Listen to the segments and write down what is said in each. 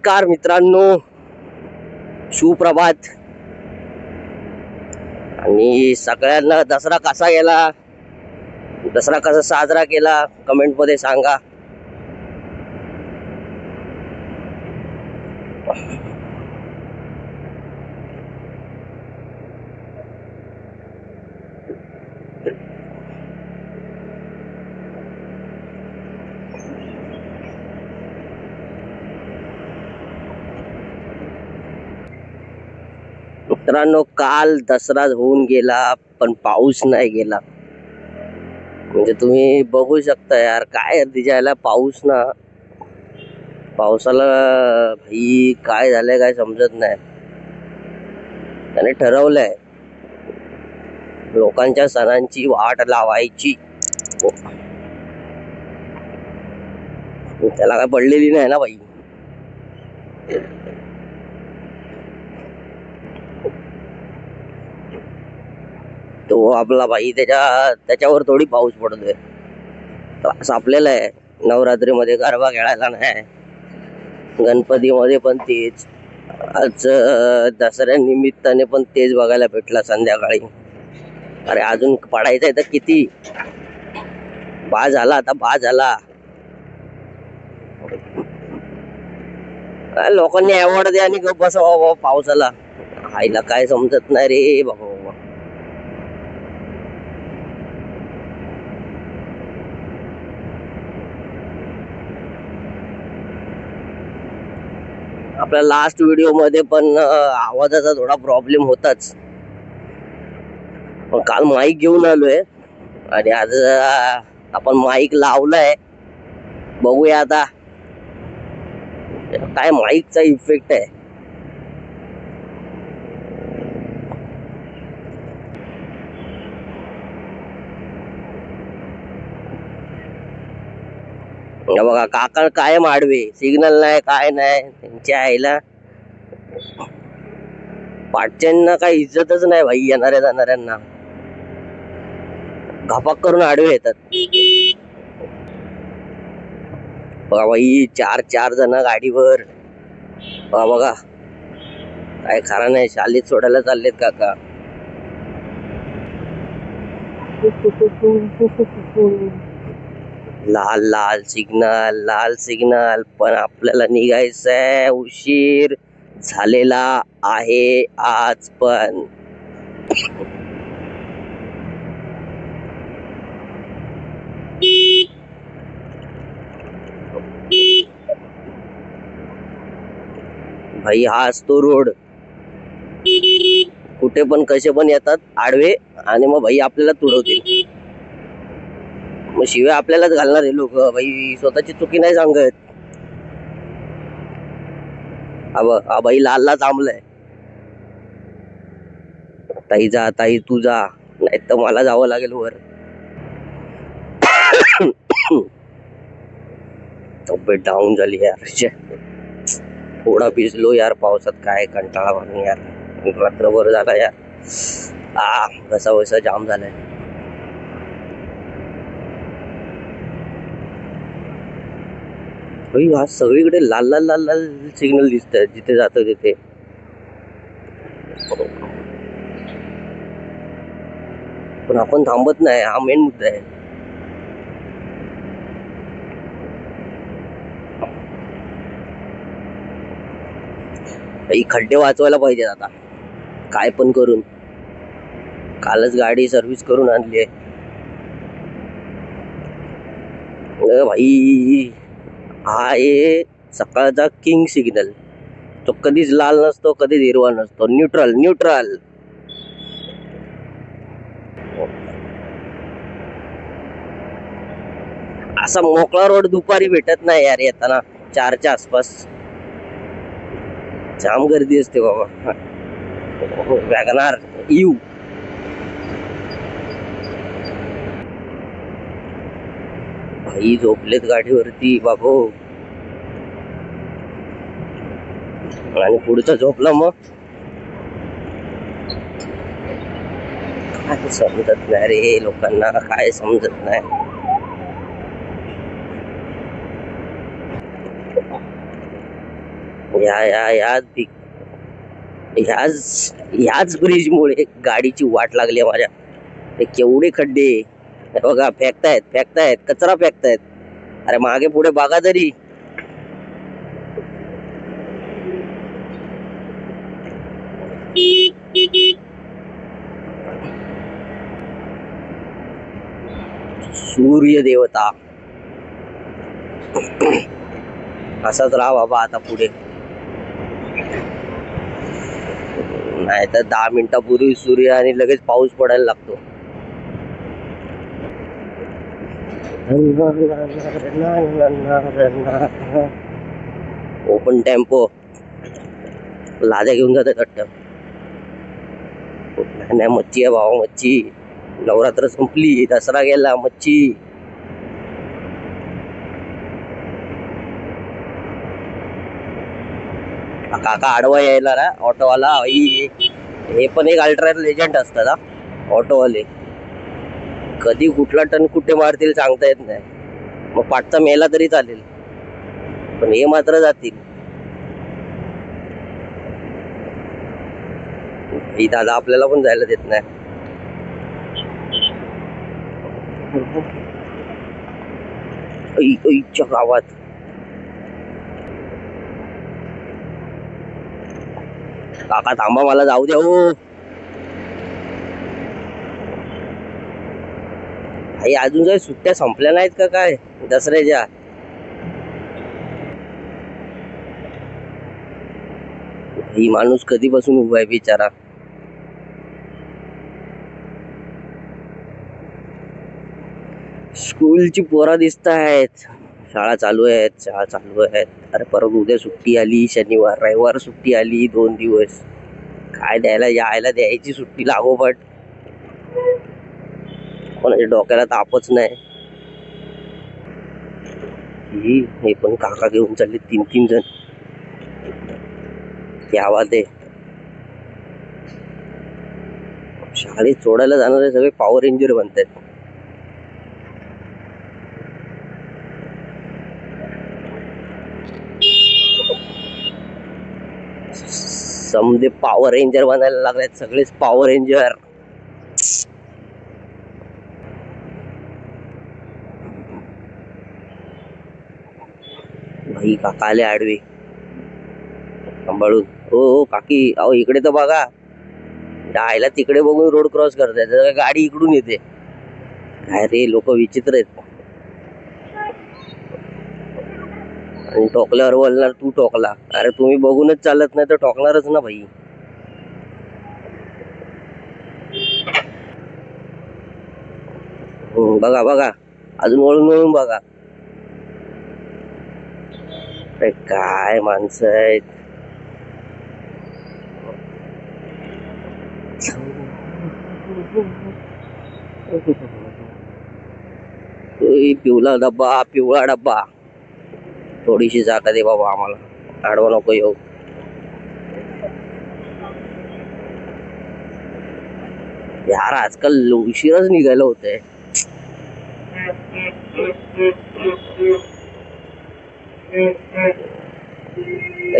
नमस्कार मित्रांनो, सुप्रभात. आणि सगळ्यांना दसरा कसा गेला, दसरा कसा साजरा केला कमेंट मध्ये सांगा. मित्रांनो, काल दसरा होऊन गेला पण पाऊस नाही गेला. म्हणजे तुम्ही बघू शकता यार, काय दिजायला पाऊस ना. पावसाला भाई काय झालंय काय समजत नाही. त्याने ठरवलंय लोकांच्या सणांची वाट लावायची, त्याला काय पडलेली नाही ना भाई. तो आपला भाई त्याच्यावर थोडी पाऊस पडतोय. त्रास आपल्याला आहे. नवरात्री मध्ये गरबा खेळायला नाही, गणपती मध्ये पण तेच, आज दसऱ्या निमित्ताने पण तेच बघायला भेटला संध्याकाळी. अरे अजून पडायचंय तर किती, बा झाला आता, बा झाला. लोकांनी अवॉर्ड द्या आणि गप बसा पावसाला. आईला काय समजत नाही रे बाबा. आपल्या लास्ट व्हिडिओ मध्ये पण आवाजाचा थोडा प्रॉब्लेम होताच, पण काल माईक घेऊन आलोय आणि आज आपण माईक लावलाय. बघूया आता काय माईकचा इफेक्ट आहे. बघा, काका कायम आडवे, सिग्नल नाही काय नाही. त्यांच्या आईला पाठच्यांना काही इज्जतच नाही भाई. येणाऱ्या जाणाऱ्यांना घापाक करून आडवे येतात. बघा भाई, चार जण गाडीवर. बघा काय खरं नाही. शाळेत सोडायला चाललेत काका. लाल लाल सिग्नल, लाल सिग्नल, पण आपल्याला निघायचंय. उशीर झालेला आहे आज पण. भाई हा असतो रोड, कुठे पण कसे पण येतात आडवे आणि मग भाई आपल्याला तुडवतील. मग शिवाय आपल्यालाच घालणार आहे लोक भाई. स्वतःची चुकी नाही सांगत. हा भाई लालला थांबलाय. ताई जा, ताई तू जा, नाही तर मला जावं लागेल वर. तब्येत डाऊन झाली यार. थोडा भिजलो यार पावसात. काय कंटाळा म्हणून यार, रात्रभर झाला यार. घसा वसा जाम झालाय. आज सगळीकडे लाल लाल लाल लाल सिग्नल दिसत आहेत जिथे जातो तिथे. पण आपण थांबत नाही, हा मेन मुद्दा आहे. खड्डे वाचवायला पाहिजेत आता, काय पण करून. कालच गाडी सर्व्हिस करून आणली आहे भाई. हा आहे सकाळचा किंग सिग्नल. तो कधीच लाल नसतो, कधीच हिरवा नसतो. Neutral neutral. असा मोकळा रोड दुपारी भेटत नाही यार. येताना 4च्या आसपास जाम गर्दी असते बाबा. वॅगनार यू. भाई झोपलेत गाडीवरती बाबो. आणि पुढचा झोपला मग काय समजत नाही रे लोकांना, काय समजत नाही. या ह्याच ब्रिजमुळे गाडीची वाट लागली माझ्या. हे केवढे खड्डे, हे बघा, फेकतायत कचरा फेकतायत. अरे मागे पुढे बघा तरी. सूर्य देवता असाच राहा बाबा आता पुढे, नाही तर 10 मिनिटापूर्वी सूर्य आणि लगेच पाऊस पडायला लागतो. ओपन टेम्पो लाद्या घेऊन जाते वाटतं. नाही मच्छी आहे भावा, मच्छी. नवरात्र संपली, दसरा गेला, मच्छी. काका आडवा यायला ना ऑटोवाला. हे पण एक अल्ट्रा लेजंड असतात ऑटोवाले. कधी कुठला टन कुठे मारतील सांगता येत नाही. मग पाठचा मेला तरी चालेल, पण हे मात्र जातील. ही दादा आपल्याला पण जायला देत नाही. इच्या गावात काका थांबा, मला जाऊ द्या हो. आई अजून काही सुट्ट्या संपल्या नाहीत का काय दसऱ्याच्या? ही माणूस कधीपासून उभा आहे बिचारा. स्कूलची पोरा दिसत आहेत. शाळा चालू आहेत. अरे परत उद्या सुट्टी आली, शनिवार रविवार सुट्टी आली, 2 दिवस. काय यायला द्यायची सुट्टी लागोपाठ. कोणाच्या डोक्याला तापच नाही. हे पण काका घेऊन चालले 3 जण. क्या बात आहे. शाळेत सोडायला जाणारे सगळे पॉवर रेंजर बनतात. समजे पॉवर रेंजर बनायला लागलेत, सगळेच पॉवर रेंजर. भाई काका आले आडवे सांभाळून. हो काकी, अहो इकडे तर बघा. डायला तिकडे बघून रोड क्रॉस करतायत, गाडी इकडून येते. काय रे, लोक विचित्र आहेत. आणि टोकल्यावर बोलणार तू टोकला. अरे तुम्ही बघूनच चालत नाही तर टोकणारच ना भाई. बघा अजून वळून बघा. अरे काय माणसं आहेत. पिवळा डब्बा. थोडीशी जागा दे बाबा आम्हाला, आडवा नको येऊ. यार आजकाल उशीरच निघायला होतंय.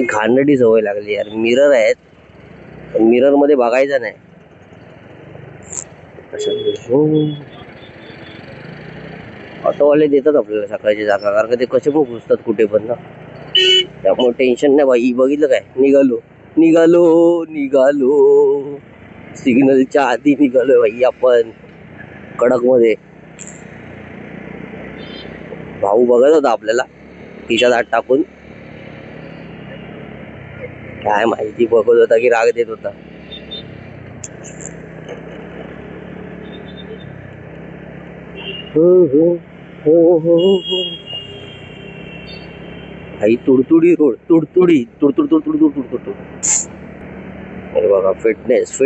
घाणेरडी सवय लागली यार. मिरर आहेत, मिरर मध्ये बघायचं नाही. ऑटोवाले देतात आपल्याला सकाळची जागा, कारण ते कसे पण घुसतात कुठे पण ना. त्यामुळे टेन्शन नाही बाई. बघितलं काय, निघालो सिग्नलच्या आधी निघालोय बाई आपण कडक मध्ये. भाऊ बघत होता आपल्याला खिशात हात टाकून. काय माहिती बघत होता की राग देत होता. आई तुडतुडी रोड, तुडतुडी. अरे बघा, फिटनेस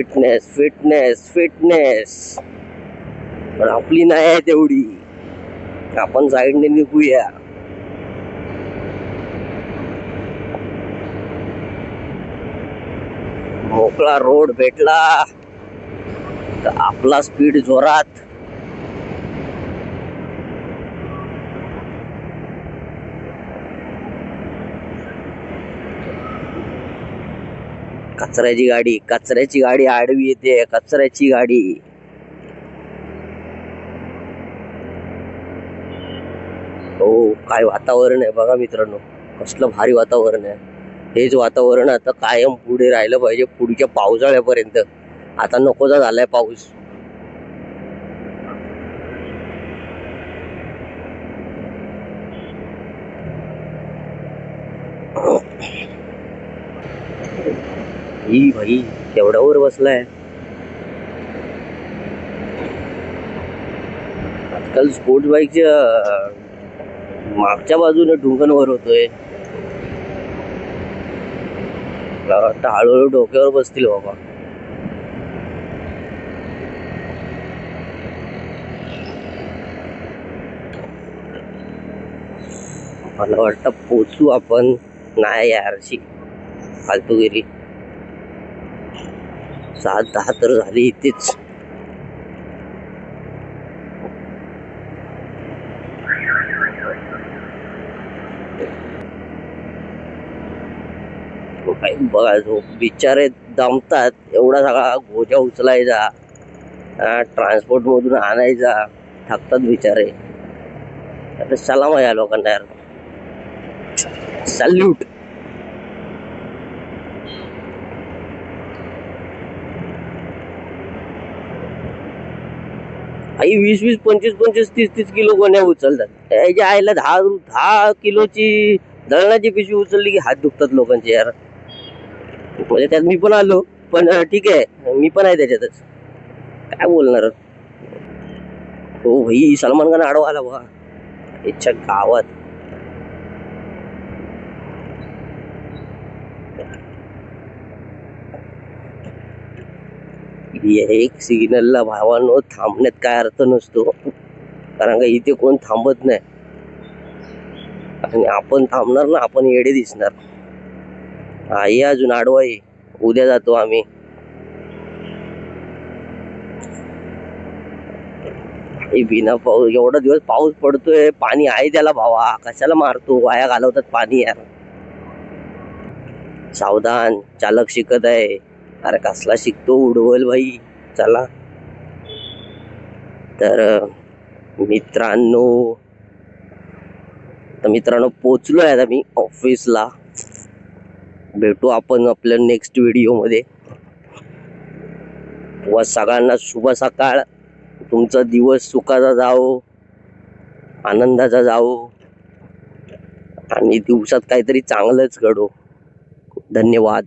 पण आपली नाही आहे तेवढी. आपण साईडने निघूया. मोकळा रोड भेटला तर आपला स्पीड जोरात. कचऱ्याची गाडी आडवी येते, कचऱ्याची गाडी. हो, काय वातावरण आहे बघा मित्रांनो, कसलं भारी वातावरण आहे. हेच वातावरण आता कायम पुढे राहिलं पाहिजे, पुढच्या पावसाळ्यापर्यंत. आता नकोसा झालाय पाऊस. ही भाई तेवढ्यावर बसलाय. आजकाल स्पोर्ट्स बाईकच्या मागच्या बाजूने ढुंगणवर होतोय. मला वाटतं हळूहळू डोक्यावर बसतील बाबा. मला वाटतं पोचू आपण. नाही यारशी फालतूगिरी. 7-10 तर झाली इथेच. बघा बिचारे दमतात, एवढा सगळा गोजा उचलायचा, ट्रान्सपोर्ट मधून आणायचा, थकतात बिचारे. सलाम आहे या लोकांना यार, सल्यूट. आई 20-20, 25-25, 30-30 किलो गोण्या उचलतात. त्याच्या आईला 10 किलोची दळणाची पिशवी उचलली की हात दुखतात लोकांचे यार. म्हणजे त्यात मी पण आलो, पण ठीक आहे, मी पण आहे त्याच्यातच. काय बोलणार. हो भाई, सलमान खान आडवा आला बघा याच्या गावात. एक सिग्नलला भावानो थांबण्यात काय अर्थ नसतो, कारण का इथे कोण थांबत नाही. आणि आपण थांबणार ना, आपण येडे दिसणार. आई अजून आडवा आहे, उद्या जातो आम्ही. बिना पाऊस, एवढा दिवस पाऊस पडतोय, पाणी आहे त्याला भावा, कशाला मारतो, वाया घालवतात पाणी यार. सावधान, चालक शिकत आहे. अरे कसला शिकतो, उडवल भाई. चला तर मित्रांनो पोचलोय आता मी ऑफिसला. भेटू आपण आपल्या नेक्स्ट व्हिडिओ मध्ये. व सगळ्यांना शुभ सकाळ. तुमचा दिवस सुखाचा जावो, आनंदाचा जावो, आणि दिवसात काहीतरी चांगलंच घडो. धन्यवाद.